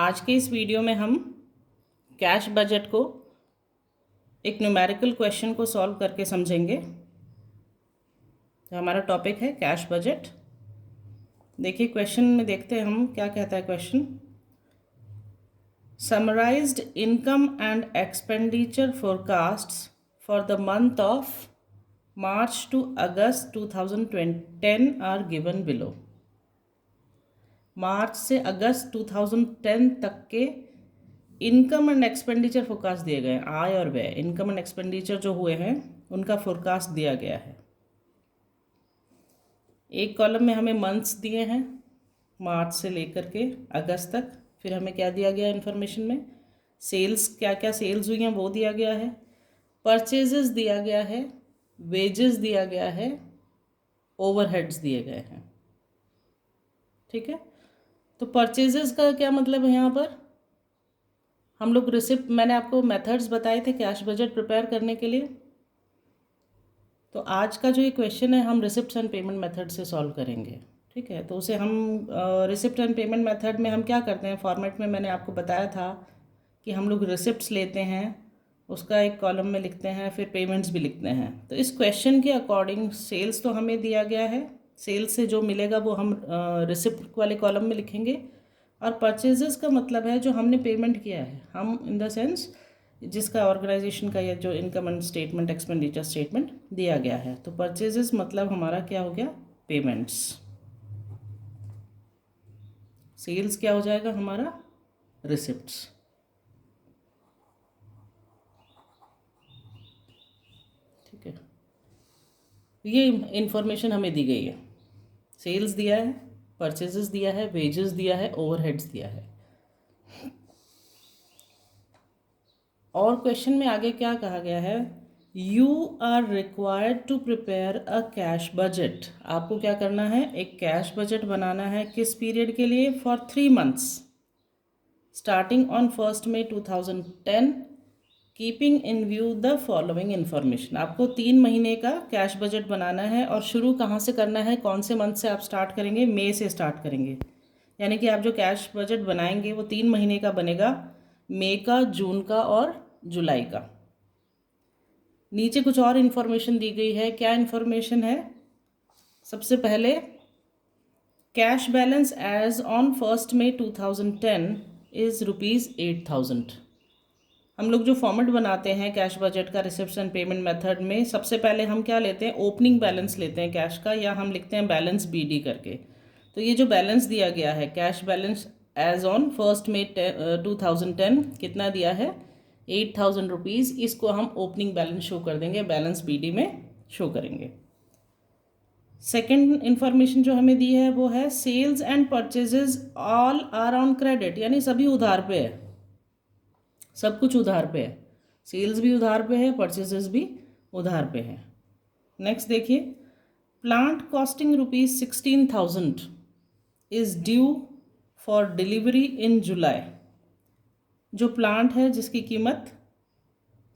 आज के इस वीडियो में हम कैश बजट को एक न्यूमेरिकल क्वेश्चन को सॉल्व करके समझेंगे। तो हमारा टॉपिक है कैश बजट। देखिए क्वेश्चन में देखते हैं हम क्या कहता है question. Summarised income and expenditure forecasts for the month of March to August 2010 are given below. March से अगस्त 2010 तक के इनकम एंड एक्सपेंडिचर फोरकास्ट दिए गए हैं। आय और व्यय, इनकम एंड एक्सपेंडिचर जो हुए हैं उनका फोरकास्ट दिया गया है। एक कॉलम में हमें मंथ्स दिए हैं मार्च से लेकर के अगस्त तक। फिर हमें क्या दिया गया इन्फॉर्मेशन में, सेल्स क्या क्या सेल्स हुई हैं वो दिया गया है, परचेजेस दिया गया है, वेजेस दिया गया है, ओवरहेड्स दिए गए हैं। ठीक है, तो परचेजेस का क्या मतलब है यहाँ पर, हम लोग रिसिप्ट, मैंने आपको मेथड्स बताए थे कैश बजट प्रिपेयर करने के लिए। तो आज का जो ये क्वेश्चन है हम रिसिप्ट एंड पेमेंट मेथड से सॉल्व करेंगे। ठीक है, तो उसे हम रिसिप्ट एंड पेमेंट मेथड में हम क्या करते हैं, फॉर्मेट में मैंने आपको बताया था कि हम लोग रिसिप्ट्स लेते हैं, उसका एक कॉलम में लिखते हैं, फिर पेमेंट्स भी लिखते हैं। तो इस क्वेश्चन के अकॉर्डिंग सेल्स तो हमें दिया गया है, सेल्स से जो मिलेगा वो हम रिसिप्ट वाले कॉलम में लिखेंगे। और परचेजेस का मतलब है जो हमने पेमेंट किया है, हम इन द सेंस जिसका ऑर्गेनाइजेशन का या जो income and statement expenditure statement दिया गया है। तो परचेजेस मतलब हमारा क्या हो गया, पेमेंट्स। सेल्स क्या हो जाएगा हमारा, रिसिप्ट्स। ठीक है, ये इंफॉर्मेशन हमें दी गई है। सेल्स दिया है, परचेजेस दिया है, वेजेस दिया है, ओवरहेड्स दिया है। और क्वेश्चन में आगे क्या कहा गया है, you are required to prepare a cash budget. आपको क्या करना है, एक कैश बजट बनाना है। किस पीरियड के लिए, for 3 months starting on 1 May 2010, keeping in view the following information. आपको 3 महीने का कैश बजट बनाना है। और शुरू कहाँ से करना है, कौन से मंथ से आप स्टार्ट करेंगे, मई से स्टार्ट करेंगे। यानी कि आप जो कैश बजट बनाएंगे वो 3 महीने का बनेगा, मई का, जून का और जुलाई का। नीचे कुछ और इन्फॉर्मेशन दी गई है। क्या इन्फॉर्मेशन है, सबसे पहले cash balance as on 1 May 2010 is ₹8,000। हम लोग जो फॉर्मेट बनाते हैं कैश बजट का रिसिप्ट एंड पेमेंट मेथड में, सबसे पहले हम क्या लेते हैं, ओपनिंग बैलेंस लेते हैं कैश का, या हम लिखते हैं बैलेंस BD करके। तो ये जो बैलेंस दिया गया है, cash balance as on 1 May 2010 कितना दिया है, ₹8,000। इसको हम ओपनिंग बैलेंस शो कर देंगे, बैलेंस BD में शो करेंगे। सेकेंड इन्फॉर्मेशन जो हमें दी है वो है sales and purchases all are on credit, यानी सभी उधार पे है, सब कुछ उधार पे है। सेल्स भी उधार पे है, परचेजेस भी उधार पे है। नेक्स्ट देखिए, plant costing ₹16,000 is due for delivery in July. जो प्लांट है जिसकी कीमत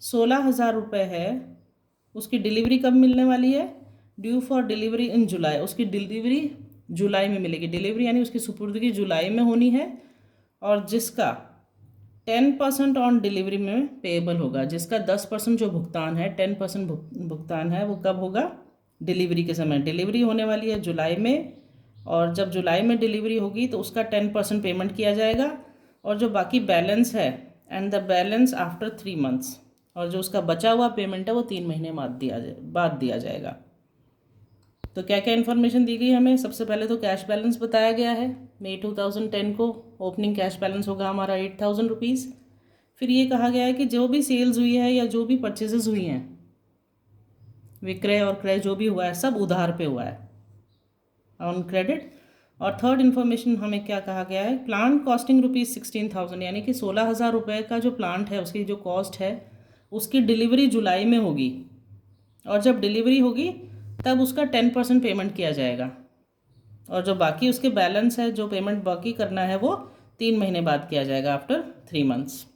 16,000 रुपये है, उसकी डिलीवरी कब मिलने वाली है, ड्यू फॉर डिलीवरी इन जुलाई। उसकी डिलीवरी जुलाई में मिलेगी, डिलीवरी यानी उसकी सुपुर्दगी जुलाई में होनी है। और जिसका 10% ऑन डिलीवरी में पेएबल होगा, जिसका 10% जो भुगतान है, 10% भुगतान है, वो कब होगा, डिलीवरी के समय। डिलीवरी होने वाली है जुलाई में, और जब जुलाई में डिलीवरी होगी तो उसका 10% पेमेंट किया जाएगा। और जो बाकी बैलेंस है, and the balance after 3 months, और जो उसका बचा हुआ पेमेंट है वो 3 महीने बाद दिया जाएगा। तो क्या क्या इन्फॉर्मेशन दी गई हमें, सबसे पहले तो कैश बैलेंस बताया गया है। मई 2010 को ओपनिंग कैश बैलेंस होगा हमारा ₹8,000। फिर ये कहा गया है कि जो भी सेल्स हुई है या जो भी परचेजेस हुई हैं, विक्रय और क्रय जो भी हुआ है, सब उधार पे हुआ है, ऑन क्रेडिट। और थर्ड इन्फॉर्मेशन हमें क्या कहा गया है, प्लांट कॉस्टिंग ₹16,000, यानी कि 16,000 रुपये का जो प्लांट है उसकी जो कॉस्ट है, उसकी डिलीवरी जुलाई में होगी। और जब डिलीवरी होगी तब उसका 10% पेमेंट किया जाएगा। और जो बाकी उसके बैलेंस है, जो पेमेंट बाकी करना है, वो 3 महीने बाद किया जाएगा, आफ्टर 3 मंथ्स।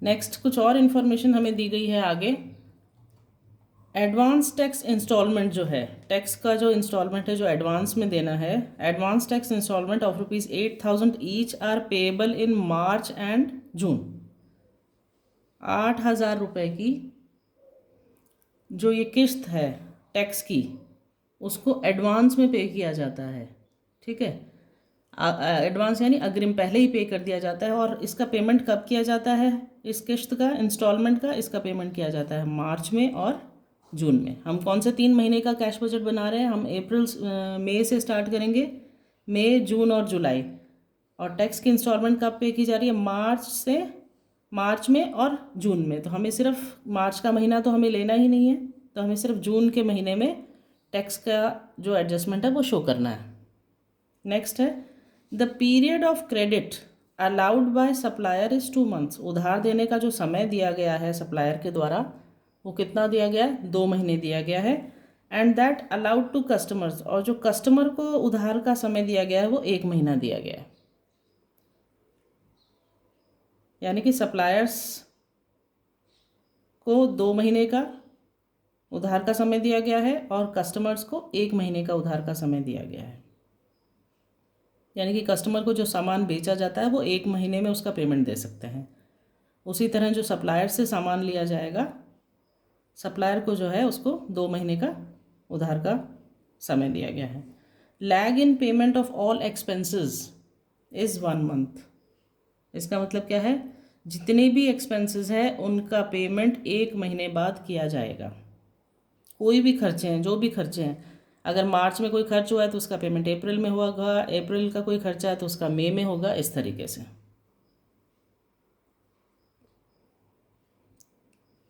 नेक्स्ट कुछ और इन्फॉर्मेशन हमें दी गई है आगे। एडवांस टैक्स इंस्टॉलमेंट जो है, टैक्स का जो इंस्टॉलमेंट है जो एडवांस में देना है, advance tax instalment of ₹8,000 each are payable in March and June. 8,000 रुपये की जो ये किस्त है टैक्स की, उसको एडवांस में पे किया जाता है। ठीक है, एडवांस यानी अग्रिम, पहले ही पे कर दिया जाता है। और इसका पेमेंट कब किया जाता है? इस किस्त का, इंस्टॉलमेंट का, इसका पेमेंट किया जाता है मार्च में और जून में। हम कौन से 3 महीने का कैश बजट बना रहे हैं? हम मई से स्टार्ट करेंगे, मई, जून और जुलाई। और टैक्स की इंस्टॉलमेंट कब पे की जा रही है? मार्च में और जून में। तो हमें सिर्फ मार्च का महीना तो हमें लेना ही नहीं है, तो हमें सिर्फ जून के महीने में टैक्स का जो एडजस्टमेंट है वो शो करना है। नेक्स्ट है the period of credit allowed by supplier is 2 months. उधार देने का जो समय दिया गया है सप्लायर के द्वारा, वो कितना दिया गया है? 2 महीने दिया गया है। And that allowed to customers, और जो कस्टमर को उधार का समय दिया गया है वो 1 महीना दिया गया है। यानी कि सप्लायर्स को 2 महीने का उधार का समय दिया गया है और कस्टमर्स को 1 महीने का उधार का समय दिया गया है। यानी कि कस्टमर को जो सामान बेचा जाता है वो 1 महीने में उसका पेमेंट दे सकते हैं। उसी तरह जो सप्लायर से सामान लिया जाएगा, सप्लायर को जो है उसको 2 महीने का उधार का समय दिया गया है। Lag in payment of all expenses is 1 month. इसका मतलब क्या है? जितने भी एक्सपेंसेस हैं उनका पेमेंट 1 महीने बाद किया जाएगा। कोई भी खर्चे हैं, जो भी खर्चे हैं, अगर मार्च में कोई खर्च हुआ है तो उसका पेमेंट अप्रैल में होगा, अप्रैल का कोई खर्चा है तो उसका मई में होगा, इस तरीके से।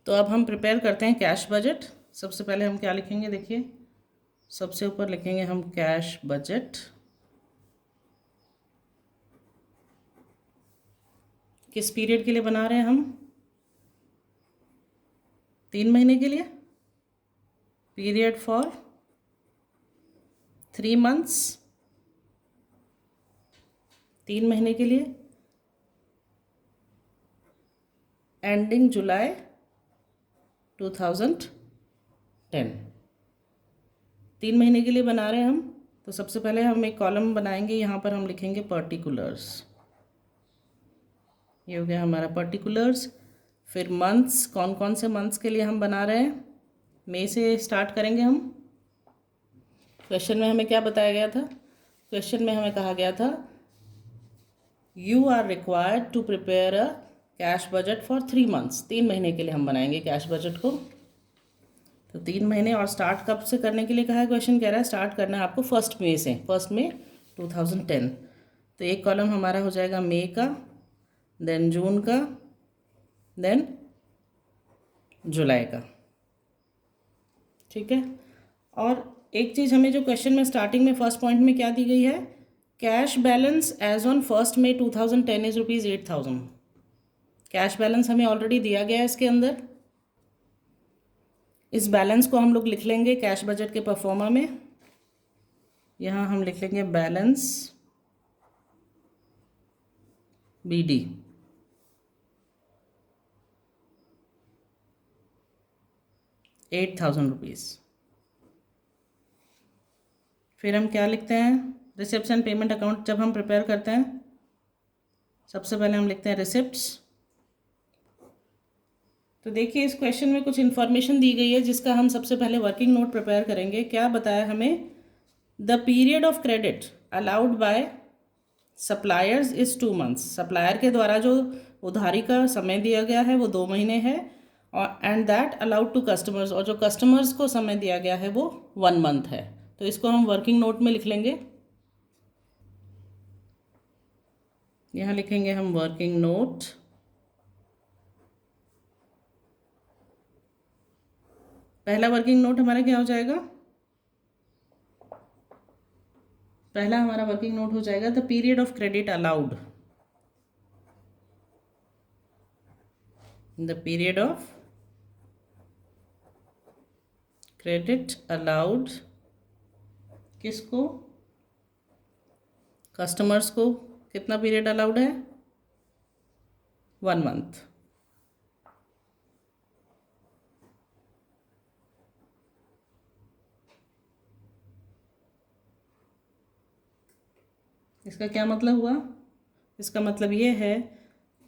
तो अब हम प्रिपेयर करते हैं कैश बजट। सबसे पहले हम क्या लिखेंगे? देखिए, सबसे ऊपर लिखेंगे हम कैश बजट। किस पीरियड के लिए बना रहे हैं हम? 3 महीने के लिए, पीरियड फॉर 3 मंथ्स, 3 महीने के लिए, एंडिंग जुलाई 2010। 3 महीने के लिए बना रहे हैं हम। तो सबसे पहले हम एक कॉलम बनाएंगे, यहाँ पर हम लिखेंगे पर्टिकुलर्स। ये हो गया हमारा पर्टिकुलर्स। फिर मंथ्स, कौन कौन से मंथ्स के लिए हम बना रहे हैं? मई से स्टार्ट करेंगे हम। क्वेश्चन में हमें क्या बताया गया था? क्वेश्चन में हमें कहा गया था you are required to prepare a cash budget for 3 months. 3 महीने के लिए हम बनाएंगे कैश बजट को। तो 3 महीने, और स्टार्ट कब से करने के लिए कहा है? क्वेश्चन कह रहा है स्टार्ट करना है आपको 1 मई से, 1 मई 2010। तो एक कॉलम हमारा हो जाएगा मई का, देन जून का, देन जुलाई का। ठीक है। और एक चीज़ हमें जो क्वेश्चन में स्टार्टिंग में फर्स्ट पॉइंट में क्या दी गई है? Cash balance as on 1 May 2010 is ₹8,000। Cash balance हमें ऑलरेडी दिया गया है इसके अंदर। इस बैलेंस को हम लोग लिख लेंगे कैश बजट के परफॉर्मा में। यहाँ हम लिख लेंगे बैलेंस BD, ₹8,000। फिर हम क्या लिखते हैं? रिसिप्ट्स एंड पेमेंट अकाउंट जब हम प्रिपेयर करते हैं, सबसे पहले हम लिखते हैं रिसिप्ट्स। तो देखिए, इस क्वेश्चन में कुछ इन्फॉर्मेशन दी गई है जिसका हम सबसे पहले वर्किंग नोट प्रिपेयर करेंगे। क्या बताया हमें? The period of credit allowed by suppliers is 2 months. Supplier के द्वारा जो उधारी का समय दिया गया है वो 2 महीने है। और and that allowed to customers, और जो कस्टमर्स को समय दिया गया है वो 1 मंथ है। तो इसको हम वर्किंग नोट में लिख लेंगे। यहाँ लिखेंगे हम वर्किंग नोट। पहला वर्किंग नोट हमारा क्या हो जाएगा? पहला हमारा वर्किंग नोट हो जाएगा the period of credit allowed. The period of credit allowed किसको? कस्टमर्स को। कितना पीरियड अलाउड है? 1 मंथ। इसका क्या मतलब हुआ? इसका मतलब ये है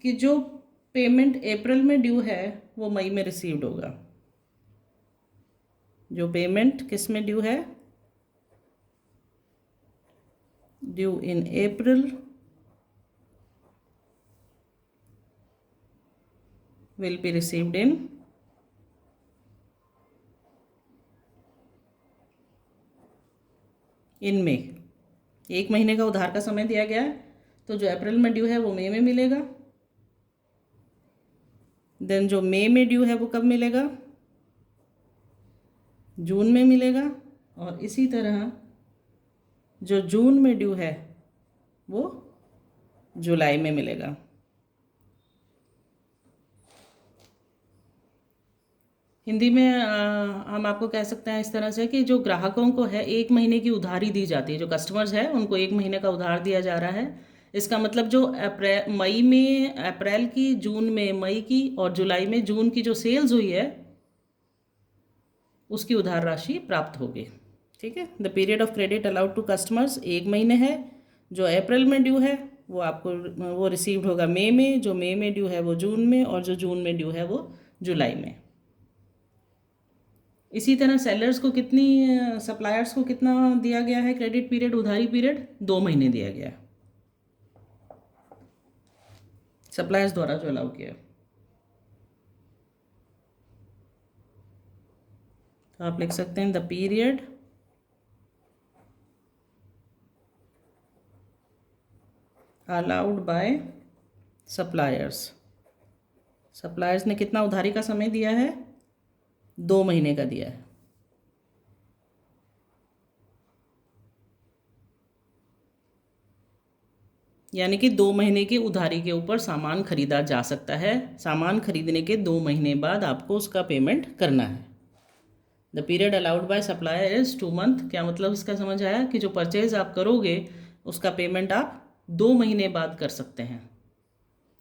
कि जो पेमेंट अप्रैल में ड्यू है वो मई में रिसीव्ड होगा। जो पेमेंट किस में ड्यू है? Due in April will be received in May। एक महीने का उधार का समय दिया गया है, तो जो अप्रैल में ड्यू है वो मई में मिलेगा। देन जो मई में ड्यू है वो कब मिलेगा? जून में मिलेगा। और इसी तरह जो जून में ड्यू है वो जुलाई में मिलेगा। हिंदी में हम आपको कह सकते हैं इस तरह से कि जो ग्राहकों को है एक महीने की उधारी दी जाती है, जो कस्टमर्स है उनको एक महीने का उधार दिया जा रहा है। इसका मतलब जो मई में अप्रैल की, जून में मई की और जुलाई में जून की जो सेल्स हुई है उसकी उधार राशि प्राप्त होगी। ठीक है। The period of credit allowed to customers एक महीने है। जो अप्रैल में ड्यू है वो आपको वो रिसीव्ड होगा मई में, जो मई में ड्यू है वो जून में, और जो जून में ड्यू है वो जुलाई में। इसी तरह सेलर्स को कितनी, सप्लायर्स को कितना दिया गया है क्रेडिट पीरियड, उधारी पीरियड? 2 महीने दिया गया है सप्लायर्स द्वारा जो अलाउ किया है। तो आप लिख सकते हैं the period allowed by suppliers. Suppliers ने कितना उधारी का समय दिया है? 2 महीने का दिया है। यानी कि 2 महीने की उधारी के ऊपर सामान खरीदा जा सकता है। सामान खरीदने के 2 महीने बाद आपको उसका पेमेंट करना है। The period allowed by supplier is 2 month. क्या मतलब इसका समझ आया? कि जो परचेज आप करोगे उसका पेमेंट आप 2 महीने बाद कर सकते हैं।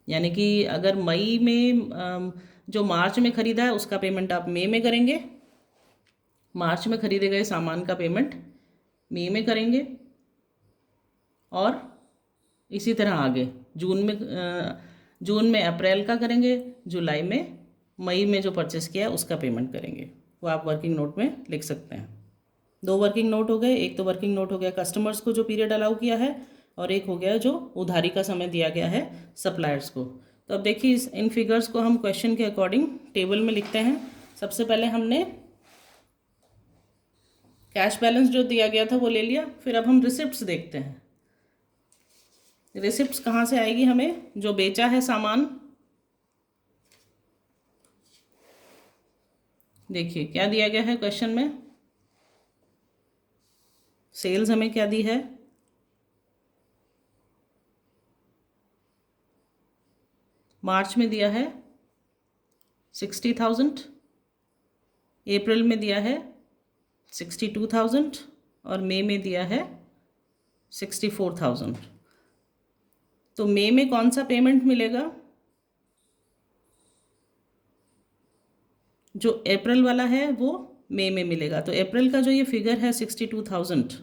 यानी कि अगर मई में जो मार्च में खरीदा है उसका पेमेंट आप मई में करेंगे, मार्च में खरीदे गए सामान का पेमेंट मई में करेंगे, और इसी तरह आगे जून में अप्रैल का करेंगे, जुलाई में मई में जो परचेस किया है उसका पेमेंट करेंगे। वो आप वर्किंग नोट में लिख सकते हैं। 2 वर्किंग नोट हो गए। एक तो वर्किंग नोट हो गया कस्टमर्स को जो पीरियड अलाउ किया है, और एक हो गया जो उधारी का समय दिया गया है सप्लायर्स को। तो अब देखिए इन फिगर्स को हम क्वेश्चन के अकॉर्डिंग टेबल में लिखते हैं। सबसे पहले हमने कैश बैलेंस जो दिया गया था वो ले लिया। फिर अब हम रिसिप्ट्स देखते हैं। रिसिप्ट्स कहाँ से आएगी? हमें जो बेचा है सामान, देखिए क्या दिया गया है क्वेश्चन में। सेल्स हमें क्या दी है? मार्च में दिया है 60,000, अप्रैल में दिया है 62,000 और मई में दिया है 64,000। तो मई में कौन सा पेमेंट मिलेगा? जो अप्रैल वाला है वो मई में मिलेगा। तो अप्रैल का जो ये फिगर है 62,000,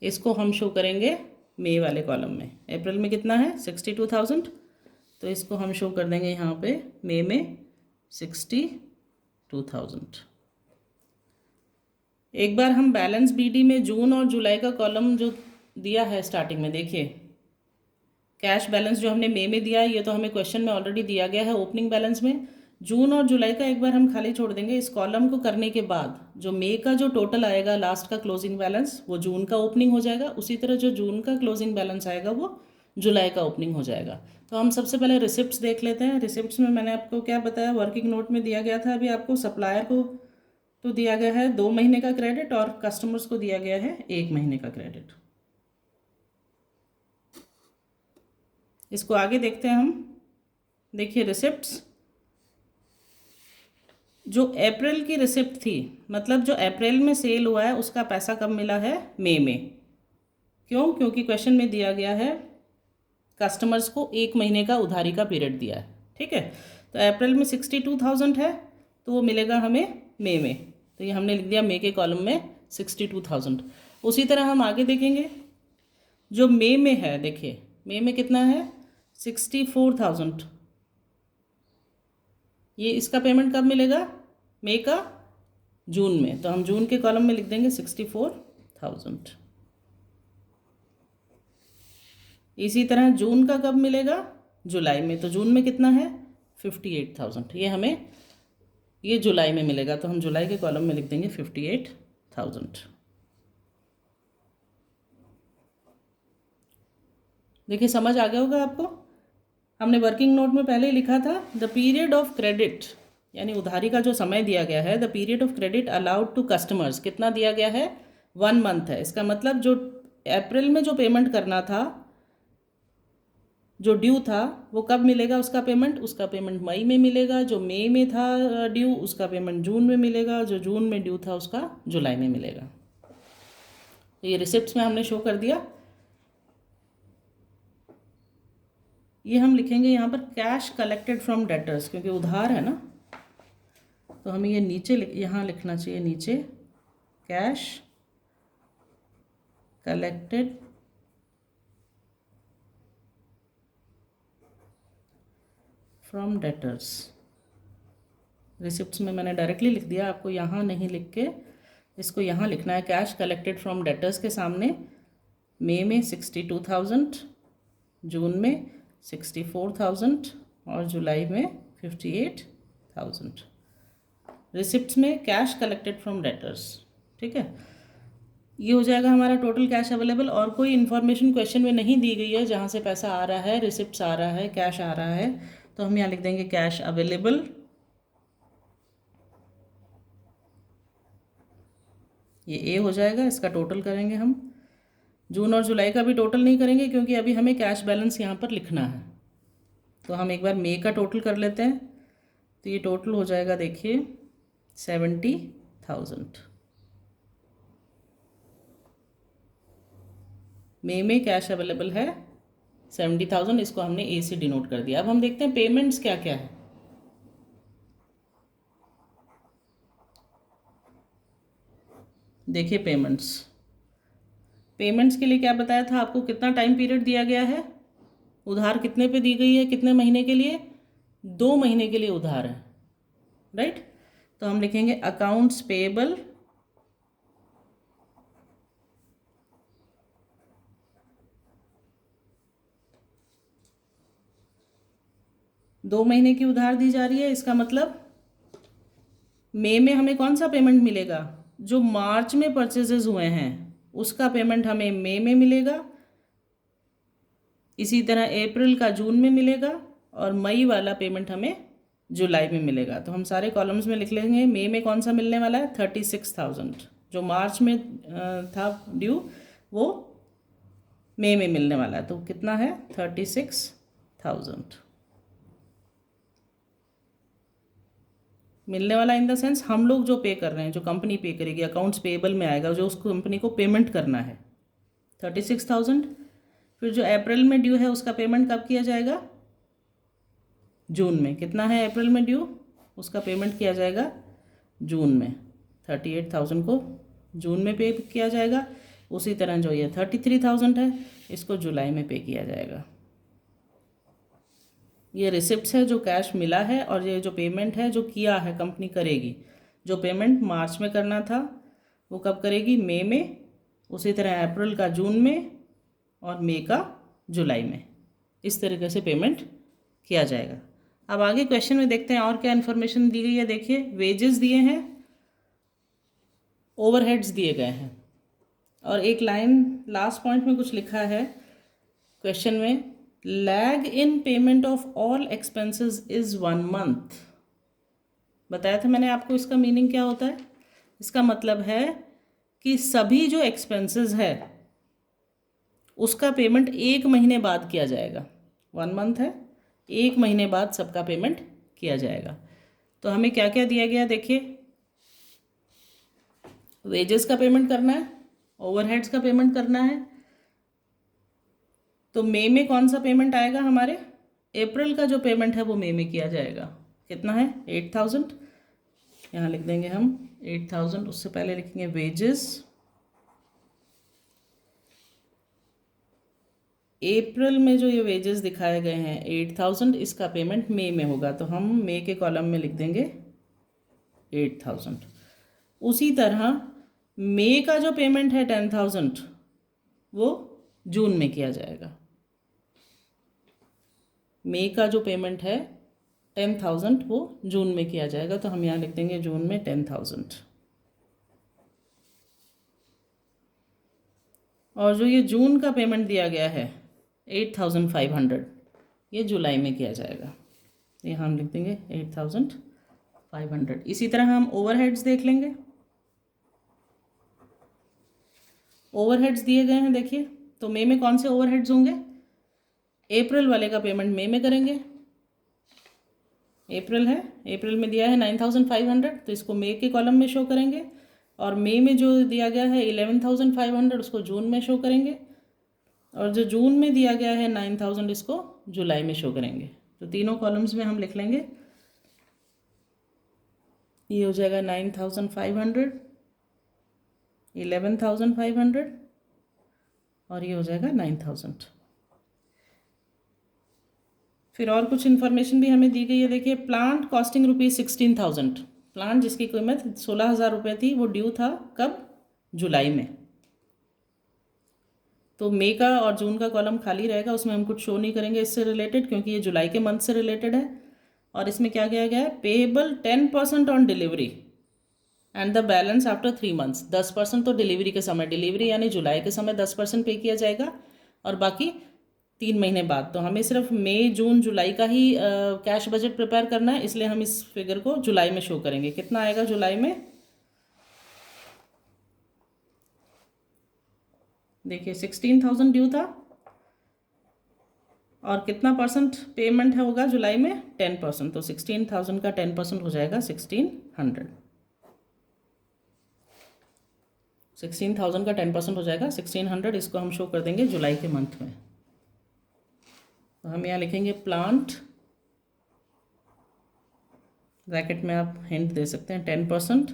इसको हम शो करेंगे मई वाले कॉलम में। अप्रैल में कितना है? 62,000। तो इसको हम शो कर देंगे यहाँ पे मई में 62,000। एक बार हम बैलेंस बीडी में जून और जुलाई का कॉलम जो दिया है स्टार्टिंग में, देखिए कैश बैलेंस जो हमने मई में दिया है ये तो हमें क्वेश्चन में ऑलरेडी दिया गया है ओपनिंग बैलेंस में। जून और जुलाई का एक बार हम खाली छोड़ देंगे। इस कॉलम को करने के बाद जो मई का जो टोटल आएगा लास्ट का क्लोजिंग बैलेंस, वो जून का ओपनिंग हो जाएगा। उसी तरह जो जून का क्लोजिंग बैलेंस आएगा वो जुलाई का ओपनिंग हो जाएगा। तो हम सबसे पहले रिसिप्ट्स देख लेते हैं। रिसिप्ट्स में मैंने आपको क्या बताया, वर्किंग नोट में दिया गया था। अभी आपको सप्लायर को तो दिया गया है 2 महीने का क्रेडिट और कस्टमर्स को दिया गया है 1 महीने का क्रेडिट। इसको आगे देखते हैं हम। देखिए रिसिप्ट्स, जो अप्रैल की रिसिप्ट थी, मतलब जो अप्रैल में सेल हुआ है उसका पैसा कब मिला है? मई में। क्यों? क्योंकि क्वेश्चन में दिया गया है कस्टमर्स को 1 महीने का उधारी का पीरियड दिया है। ठीक है। तो अप्रैल में 62,000 है तो वो मिलेगा हमें मई में। तो ये हमने लिख दिया मई के कॉलम में 62,000। उसी तरह हम आगे देखेंगे जो मई में है, देखिए मई में कितना है 64,000, ये इसका पेमेंट कब मिलेगा, मई का जून में, तो हम जून के कॉलम में लिख देंगे 64,000। इसी तरह जून का कब मिलेगा, जुलाई में, तो जून में कितना है 58,000, ये हमें ये जुलाई में मिलेगा, तो हम जुलाई के कॉलम में लिख देंगे 58,000। देखिए समझ आ गया होगा आपको। हमने वर्किंग नोट में पहले ही लिखा था, द पीरियड ऑफ क्रेडिट, यानी उधारी का जो समय दिया गया है, the period of credit allowed to customers, कितना दिया गया है 1 मंथ है। इसका मतलब जो अप्रैल में जो पेमेंट करना था, जो ड्यू था, वो कब मिलेगा उसका पेमेंट मई में मिलेगा। जो मई में था ड्यू, उसका पेमेंट जून में मिलेगा। जो जून में ड्यू था उसका जुलाई में मिलेगा। ये रिसिप्ट्स में हमने शो कर दिया। ये हम लिखेंगे यहाँ पर कैश कलेक्टेड फ्रॉम डेटर्स, क्योंकि उधार है ना, तो हमें ये नीचे यहाँ लिखना चाहिए, नीचे cash collected from debtors. Receipts में मैंने डायरेक्टली लिख दिया, आपको यहाँ नहीं लिख के इसको यहाँ लिखना है। कैश कलेक्टेड फ्रॉम डेटर्स के सामने मई में 62,000, जून में 64,000 और जुलाई में 58,000। रिसिप्ट्स में कैश कलेक्टेड फ्रॉम डेटर्स, ठीक है। ये हो जाएगा हमारा टोटल कैश अवेलेबल। और कोई इन्फॉर्मेशन क्वेश्चन में नहीं दी गई है जहाँ से पैसा आ रहा है, रिसिप्ट्स आ रहा है, कैश आ रहा है, तो हम यहाँ लिख देंगे कैश अवेलेबल। ये ए हो जाएगा, इसका टोटल करेंगे हम। जून और जुलाई का भी टोटल नहीं करेंगे क्योंकि अभी हमें कैश बैलेंस यहाँ पर लिखना है, तो हम एक बार मई का टोटल कर लेते हैं। तो ये टोटल हो जाएगा, देखिए 70,000। मई में कैश अवेलेबल है 70,000, इसको हमने ए से डिनोट कर दिया। अब हम देखते हैं पेमेंट्स क्या क्या है। देखिए पेमेंट्स के लिए क्या बताया था आपको, कितना टाइम पीरियड दिया गया है, उधार कितने पे दी गई है, कितने महीने के लिए, 2 महीने के लिए उधार है, राइट। तो हम लिखेंगे अकाउंट्स पेएबल दो महीने की उधार दी जा रही है। इसका मतलब मई में हमें कौन सा पेमेंट मिलेगा, जो मार्च में परचेजेस हुए हैं उसका पेमेंट हमें मई में मिलेगा। इसी तरह अप्रैल का जून में मिलेगा और मई वाला पेमेंट हमें जुलाई में मिलेगा। तो हम सारे कॉलम्स में लिख लेंगे। मई में कौन सा मिलने वाला है 36,000, जो मार्च में था ड्यू वो मई में मिलने वाला है, तो कितना है 36,000 मिलने वाला। इन द सेंस हम लोग जो पे कर रहे हैं, जो कंपनी पे करेगी, अकाउंट्स पेएबल में आएगा, जो उस कंपनी को पेमेंट करना है 36,000। फिर जो अप्रैल में ड्यू है उसका पेमेंट कब किया जाएगा, जून में। कितना है अप्रैल में ड्यू, उसका पेमेंट किया जाएगा जून में, 38,000 को जून में पे किया जाएगा। उसी तरह जो ये 33,000 है इसको जुलाई में पे किया जाएगा। ये रिसिप्ट्स है जो कैश मिला है, और ये जो पेमेंट है जो किया है कंपनी करेगी। जो पेमेंट मार्च में करना था वो कब करेगी, मई में। उसी तरह अप्रैल का जून में और मई का जुलाई में। इस तरीके से पेमेंट किया जाएगा। अब आगे क्वेश्चन में देखते हैं और क्या इन्फॉर्मेशन दी गई है। देखिए वेजेस दिए हैं, ओवरहेड्स दिए गए हैं, और एक लाइन लास्ट पॉइंट में कुछ लिखा है क्वेश्चन में, lag in payment of all expenses is 1 month. बताया था मैंने आपको इसका मीनिंग क्या होता है। इसका मतलब है कि सभी जो एक्सपेंसेस है उसका पेमेंट 1 महीने बाद किया जाएगा। 1 मंथ है, 1 महीने बाद सबका पेमेंट किया जाएगा। तो हमें क्या क्या दिया गया, देखिए वेजेस का पेमेंट करना है, ओवरहेड्स का पेमेंट करना है। तो मई में कौन सा पेमेंट आएगा हमारे, अप्रैल का जो पेमेंट है वो मई में किया जाएगा। कितना है 8,000, यहाँ लिख देंगे हम 8,000। उससे पहले लिखेंगे वेजेस, अप्रैल में जो ये वेजेस दिखाए गए हैं 8,000, इसका पेमेंट मई में होगा, तो हम मई के कॉलम में लिख देंगे 8,000। उसी तरह मई का जो पेमेंट है 10,000 वो जून में किया जाएगा। मई का जो पेमेंट है 10,000 वो जून में किया जाएगा, तो हम यहाँ लिख देंगे जून में 10,000। और जो ये जून का पेमेंट दिया गया है 8,500, ये जुलाई में किया जाएगा, ये हम लिख देंगे 8,500। इसी तरह हम ओवरहेड्स देख लेंगे। ओवरहेड्स दिए गए हैं, देखिए, तो मई में कौन से ओवरहेड्स होंगे? अप्रैल वाले का पेमेंट मई में करेंगे। अप्रैल है, अप्रैल में दिया है 9,500, तो इसको मई के कॉलम में शो करेंगे। और मई में जो दिया गया है 11,500, उसको जून में शो करेंगे। और जो जून में दिया गया है 9,000, इसको जुलाई में शो करेंगे। तो तीनों कॉलम्स में हम लिख लेंगे, ये हो जाएगा 9,500, 11,500 और ये हो जाएगा 9,000। फिर और कुछ इन्फॉर्मेशन भी हमें दी गई है, देखिए, प्लांट कॉस्टिंग ₹16,000। प्लांट जिसकी कीमत 16,000 रुपये थी, वो ड्यू था कब? जुलाई में। तो मई का और जून का कॉलम खाली रहेगा, उसमें हम कुछ शो नहीं करेंगे इससे रिलेटेड, क्योंकि ये जुलाई के मंथ से रिलेटेड है। और इसमें क्या किया गया है? Payable 10% on delivery and the balance after 3 months. 10% तो डिलीवरी के समय, डिलीवरी यानी जुलाई के समय 10% पे किया जाएगा, और बाकी 3 महीने बाद। तो हमें सिर्फ मई, जून, जुलाई का ही कैश बजट प्रिपेयर करना है, इसलिए हम इस फिगर को जुलाई में शो करेंगे। कितना आएगा जुलाई में? देखिए 16,000 ड्यू था, और कितना परसेंट पेमेंट है होगा जुलाई में? 10%। तो 16,000 का 10% हो जाएगा 1,600। 16,000 का 10% हो जाएगा 1,600। इसको हम शो कर देंगे जुलाई के मंथ में। तो हम यहाँ लिखेंगे प्लांट, ब्रैकेट में आप हिंट दे सकते हैं 10%,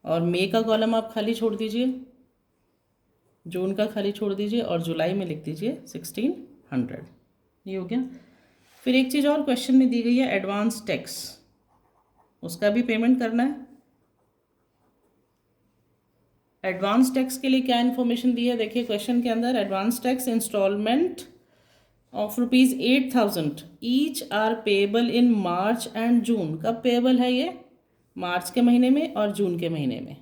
और मई का कॉलम आप खाली छोड़ दीजिए, जून का खाली छोड़ दीजिए, और जुलाई में लिख दीजिए 1,600। ये हो गया। फिर एक चीज़ और क्वेश्चन में दी गई है, एडवांस टैक्स, उसका भी पेमेंट करना है। एडवांस टैक्स के लिए क्या इन्फॉर्मेशन दी है? देखिए क्वेश्चन के अंदर, advance tax instalment of ₹8,000 each are payable in March and June. कब पेएबल है ये? मार्च के महीने में और जून के महीने में।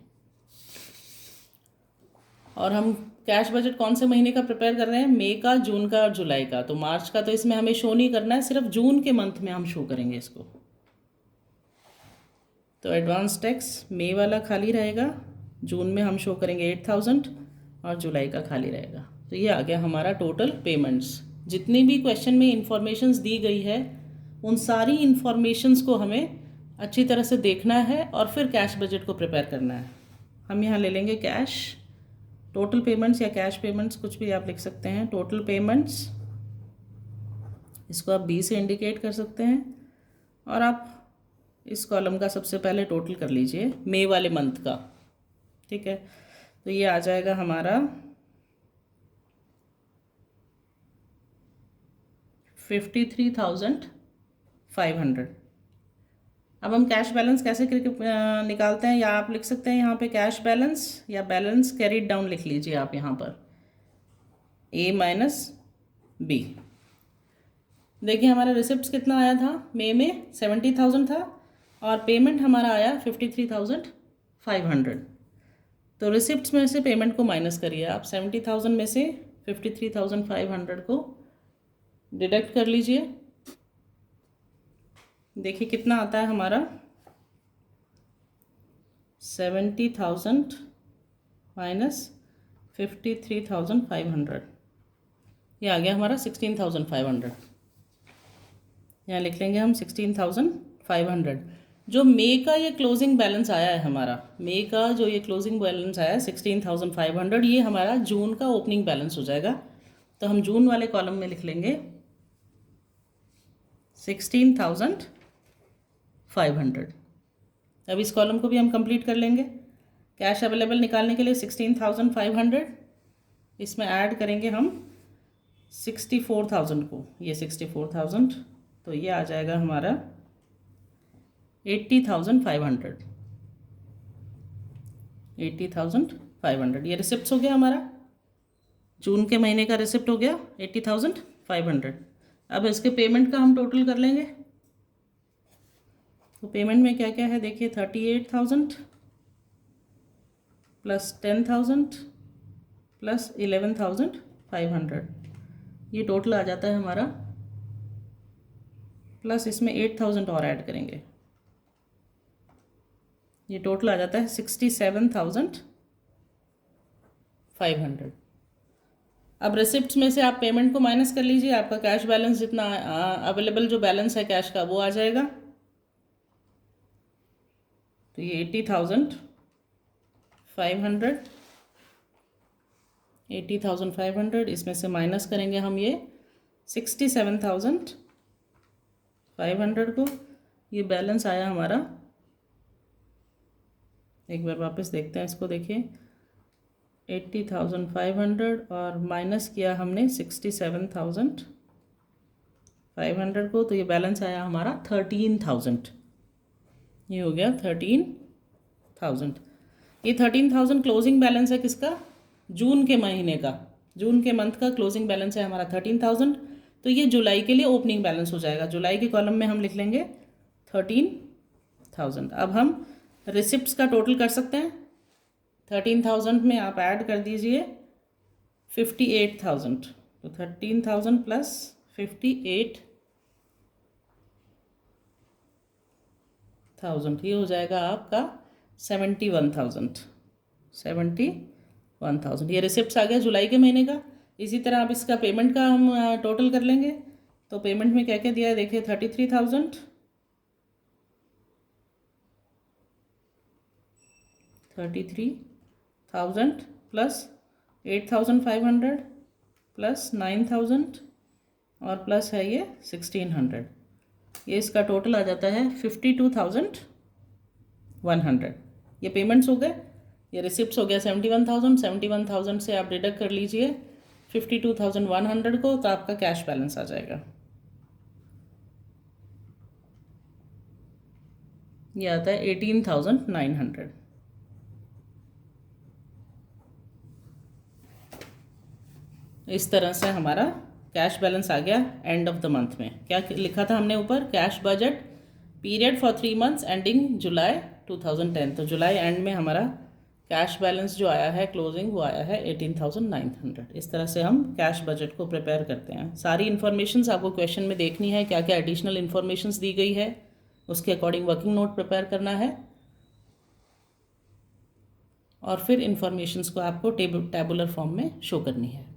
और हम कैश बजट कौन से महीने का प्रिपेयर कर रहे हैं? मई का, जून का और जुलाई का। तो मार्च का तो इसमें हमें शो नहीं करना है, सिर्फ जून के मंथ में हम शो करेंगे इसको। तो एडवांस टैक्स मई वाला खाली रहेगा, जून में हम शो करेंगे 8,000, और जुलाई का खाली रहेगा। तो ये आ गया हमारा टोटल पेमेंट्स। जितनी भी क्वेश्चन में इंफॉर्मेशंस दी गई है, उन सारी इंफॉर्मेशंस को हमें अच्छी तरह से देखना है, और फिर कैश बजट को प्रिपेयर करना है। हम यहाँ ले लेंगे कैश, टोटल पेमेंट्स या कैश पेमेंट्स, कुछ भी आप लिख सकते हैं। टोटल पेमेंट्स, इसको आप बी से इंडिकेट कर सकते हैं, और आप इस कॉलम का सबसे पहले टोटल कर लीजिए मई वाले मंथ का, ठीक है। तो ये आ जाएगा हमारा 53,500। अब हम कैश बैलेंस कैसे निकालते हैं, या आप लिख सकते हैं यहाँ पे कैश बैलेंस, या बैलेंस कैरीड डाउन लिख लीजिए आप यहाँ पर, A माइनस B। देखिए हमारा रिसिप्ट्स कितना आया था मई में? 70,000 था, और पेमेंट हमारा आया 53,500। तो रिसिप्ट्स में से पेमेंट को माइनस करिए आप, 70,000 में से 53,500 को डिडक्ट कर लीजिए। देखिए कितना आता है हमारा, 70,000 माइनस 53,500, ये आ गया हमारा 16,500। यहाँ लिख लेंगे हम 16,500। जो मई का ये क्लोजिंग बैलेंस आया है हमारा, मई का जो ये क्लोजिंग बैलेंस आया है 16,500, ये हमारा जून का ओपनिंग बैलेंस हो जाएगा। तो हम जून वाले कॉलम में लिख लेंगे 16,500। अब इस कॉलम को भी हम कंप्लीट कर लेंगे। कैश अवेलेबल निकालने के लिए 16,500, इसमें ऐड करेंगे हम 64,000 को, ये 64,000, तो ये आ जाएगा हमारा 80,500। 80,500 ये रिसिप्ट हो गया हमारा, जून के महीने का रिसिप्ट हो गया 80,500। अब इसके पेमेंट का हम टोटल कर लेंगे। तो पेमेंट में क्या क्या है देखिए, 38,000 प्लस 10,000 प्लस 11,500, ये टोटल आ जाता है हमारा, प्लस इसमें 8,000 और ऐड करेंगे, ये टोटल आ जाता है 67,500। अब रिसिप्ट्स में से आप पेमेंट को माइनस कर लीजिए, आपका कैश बैलेंस जितना अवेलेबल जो बैलेंस है कैश का वो आ जाएगा। तो ये 80,500 इसमें से माइनस करेंगे हम ये 67,500 को, ये बैलेंस आया हमारा, एक बार वापस देखते हैं इसको, देखिए 80,500 और माइनस किया हमने 67,500 को, तो ये बैलेंस आया हमारा 13,000, ये हो गया 13,000। ये 13,000 क्लोजिंग बैलेंस है किसका, जून के महीने का, जून के मंथ का क्लोजिंग बैलेंस है हमारा 13,000। तो ये जुलाई के लिए ओपनिंग बैलेंस हो जाएगा, जुलाई के कॉलम में हम लिख लेंगे 13,000। अब हम रिसिप्ट्स का टोटल कर सकते हैं। 13,000 में आप ऐड कर दीजिए 58,000, तो 13,000 प्लस 58,000, ये हो जाएगा आपका 71,000। ये रिसिप्ट्स आ गया जुलाई के महीने का। इसी तरह आप इसका पेमेंट का हम टोटल कर लेंगे। तो पेमेंट में क्या क्या दिया है देखिए, 33,000, 33,000 प्लस 8,500 प्लस 9,000 और प्लस है ये 1,600, ये इसका टोटल आ जाता है 52,100। ये पेमेंट्स हो गए, ये रिसिप्ट्स हो गया 71,000। 71,000 से आप डिडक्ट कर लीजिए 52,100 को, तो आपका कैश बैलेंस आ जाएगा, ये आता है 18,900। इस तरह से हमारा कैश बैलेंस आ गया एंड ऑफ द मंथ में। क्या लिखा था हमने ऊपर, cash budget period for 3 months ending July 2010। तो जुलाई एंड में हमारा कैश बैलेंस जो आया है क्लोजिंग, वो आया है 18,900। इस तरह से हम कैश बजट को प्रिपेयर करते हैं। सारी इन्फॉर्मेशंस आपको क्वेश्चन में देखनी है, क्या क्या एडिशनल इन्फॉर्मेशंस दी गई है, उसके अकॉर्डिंग वर्किंग नोट प्रिपेयर करना है, और फिर इन्फॉर्मेशंस को आपको टेबुलर फॉर्म में शो करनी है।